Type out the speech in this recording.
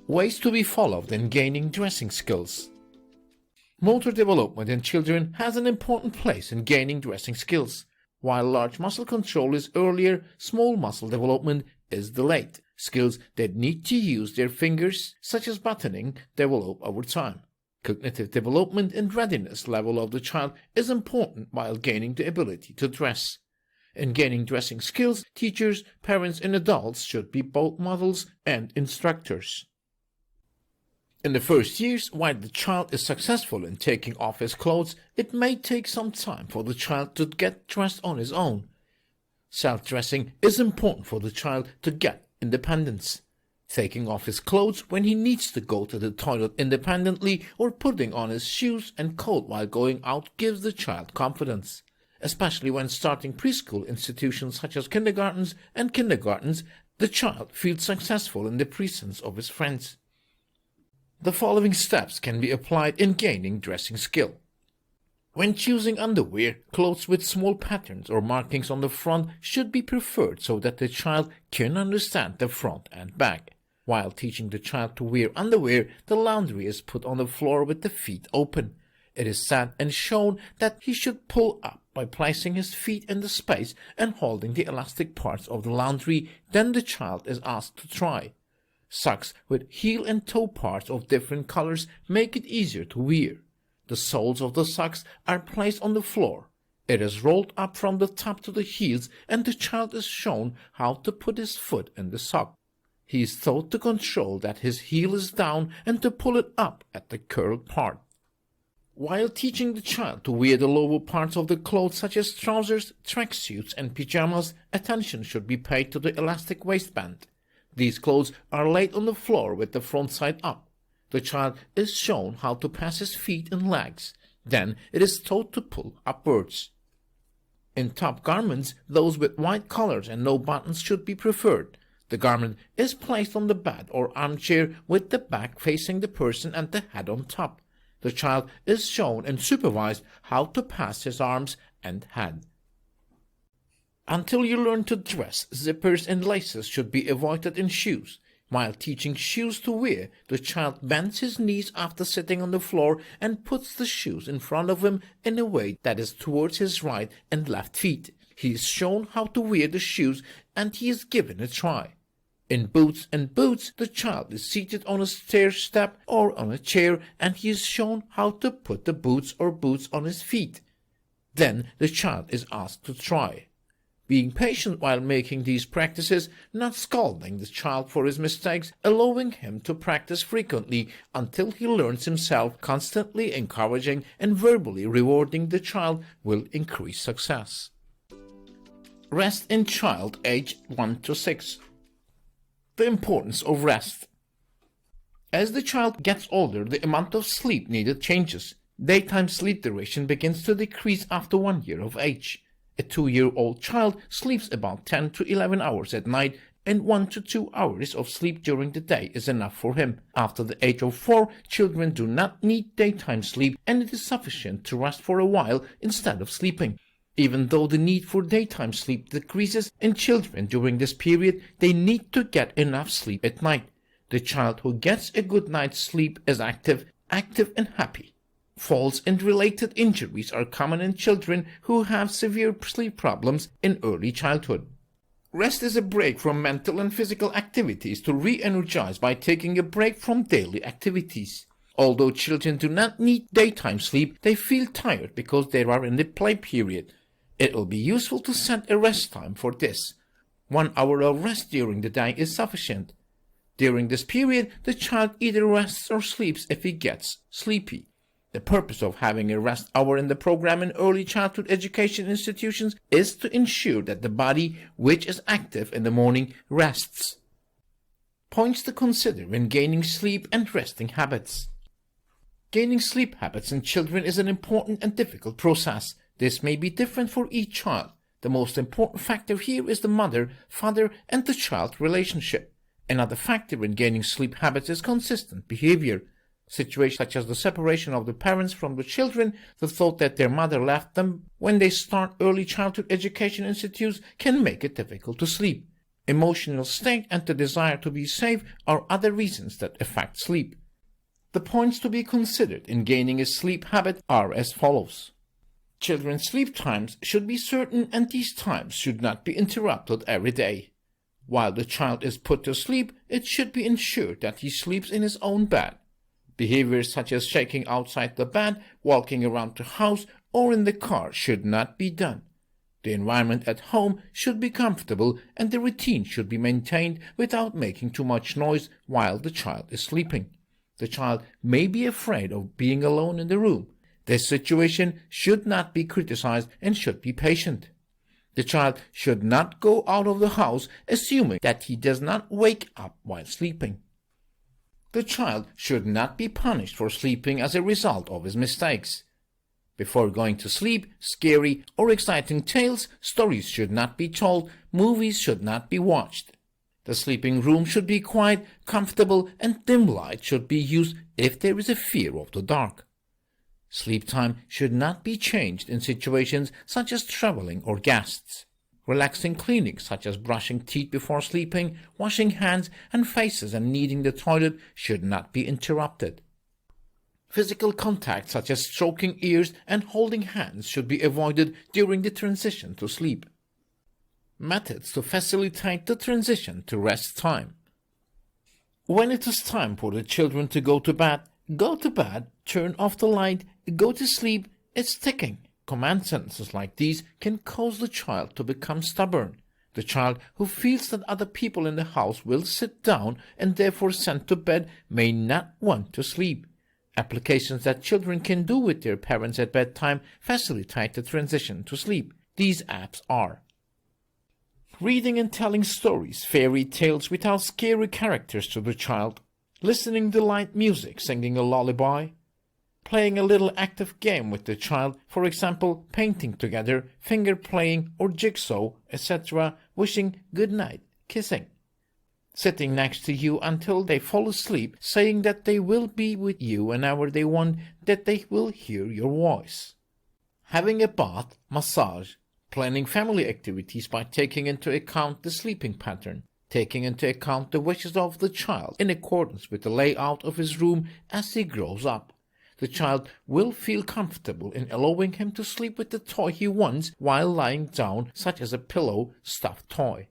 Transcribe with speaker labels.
Speaker 1: Ways to be followed in gaining dressing skills. Motor development in children has an important place in gaining dressing skills. While large muscle control is earlier, small muscle development is delayed. Skills that need to use their fingers, such as buttoning, develop over time. Cognitive development and readiness level of the child is important while gaining the ability to dress. In gaining dressing skills, teachers, parents, and adults should be both models and instructors. In the first years, while the child is successful in taking off his clothes, it may take some time for the child to get dressed on his own. Self-dressing is important for the child to get independence. Taking off his clothes when he needs to go to the toilet independently or putting on his shoes and coat while going out gives the child confidence. Especially when starting preschool institutions such as kindergartens, the child feels successful in the presence of his friends. The following steps can be applied in gaining dressing skill. When choosing underwear, clothes with small patterns or markings on the front should be preferred so that the child can understand the front and back. While teaching the child to wear underwear, the laundry is put on the floor with the feet open. It is said and shown that he should pull up by placing his feet in the space and holding the elastic parts of the laundry. Then the child is asked to try. Socks with heel and toe parts of different colors make it easier to wear. The soles of the socks are placed on the floor. It is rolled up from the top to the heels and the child is shown how to put his foot in the sock. He is taught to control that his heel is down and to pull it up at the curled part. While teaching the child to wear the lower parts of the clothes such as trousers, tracksuits and pajamas, attention should be paid to the elastic waistband. These clothes are laid on the floor with the front side up. The child is shown how to pass his feet and legs. Then it is taught to pull upwards. In top garments, those with white collars and no buttons should be preferred. The garment is placed on the bed or armchair with the back facing the person and the head on top. The child is shown and supervised how to pass his arms and head. Until you learn to dress, zippers and laces should be avoided in shoes. While teaching shoes to wear, the child bends his knees after sitting on the floor and puts the shoes in front of him in a way that is towards his right and left feet. He is shown how to wear the shoes and he is given a try. In boots, the child is seated on a stair step or on a chair and he is shown how to put the boots on his feet. Then the child is asked to try. Being patient while making these practices, not scolding the child for his mistakes, allowing him to practice frequently until he learns himself, constantly encouraging and verbally rewarding the child will increase success. Rest in child age 1 to 6. The importance of rest. As the child gets older, the amount of sleep needed changes. Daytime sleep duration begins to decrease after 1 year of age. A 2-year-old child sleeps about 10 to 11 hours at night and 1 to 2 hours of sleep during the day is enough for him. After the age of 4, children do not need daytime sleep and it is sufficient to rest for a while instead of sleeping. Even though the need for daytime sleep decreases in children during this period, they need to get enough sleep at night. The child who gets a good night's sleep is active and happy. Falls and related injuries are common in children who have severe sleep problems in early childhood. Rest is a break from mental and physical activities to re-energize by taking a break from daily activities. Although children do not need daytime sleep, they feel tired because they are in the play period. It will be useful to set a rest time for this. 1 hour of rest during the day is sufficient. During this period, the child either rests or sleeps if he gets sleepy. The purpose of having a rest hour in the program in early childhood education institutions is to ensure that the body, which is active in the morning, rests. Points to consider when gaining sleep and resting habits. Gaining sleep habits in children is an important and difficult process. This may be different for each child. The most important factor here is the mother, father, and the child relationship. Another factor in gaining sleep habits is consistent behavior. Situations such as the separation of the parents from the children, the thought that their mother left them when they start early childhood education institutes can make it difficult to sleep. Emotional state and the desire to be safe are other reasons that affect sleep. The points to be considered in gaining a sleep habit are as follows. Children's sleep times should be certain, and these times should not be interrupted every day. While the child is put to sleep, it should be ensured that he sleeps in his own bed. Behaviors such as shaking outside the bed, walking around the house, or in the car should not be done. The environment at home should be comfortable, and the routine should be maintained without making too much noise while the child is sleeping. The child may be afraid of being alone in the room. This situation should not be criticized and should be patient. The child should not go out of the house assuming that he does not wake up while sleeping. The child should not be punished for sleeping as a result of his mistakes. Before going to sleep, scary or exciting tales, stories should not be told, movies should not be watched. The sleeping room should be quiet, comfortable, and dim light should be used if there is a fear of the dark. Sleep time should not be changed in situations such as traveling or guests. Relaxing cleaning such as brushing teeth before sleeping, washing hands and faces and needing the toilet should not be interrupted. Physical contact such as stroking ears and holding hands should be avoided during the transition to sleep. Methods to facilitate the transition to rest time. When it is time for the children to go to bed, turn off the light, go to sleep, it's ticking. Command sentences like these can cause the child to become stubborn. The child who feels that other people in the house will sit down and therefore sent to bed may not want to sleep. Applications that children can do with their parents at bedtime facilitate the transition to sleep. These apps are reading and telling stories, fairy tales without scary characters to the child, listening to light music, singing a lullaby, playing a little active game with the child, for example, painting together, finger playing or jigsaw, etc., wishing good night, kissing. Sitting next to you until they fall asleep, saying that they will be with you whenever they want, that they will hear your voice. Having a bath, massage, planning family activities by taking into account the sleeping pattern, taking into account the wishes of the child in accordance with the layout of his room as he grows up. The child will feel comfortable in allowing him to sleep with the toy he wants while lying down, such as a pillow, stuffed toy.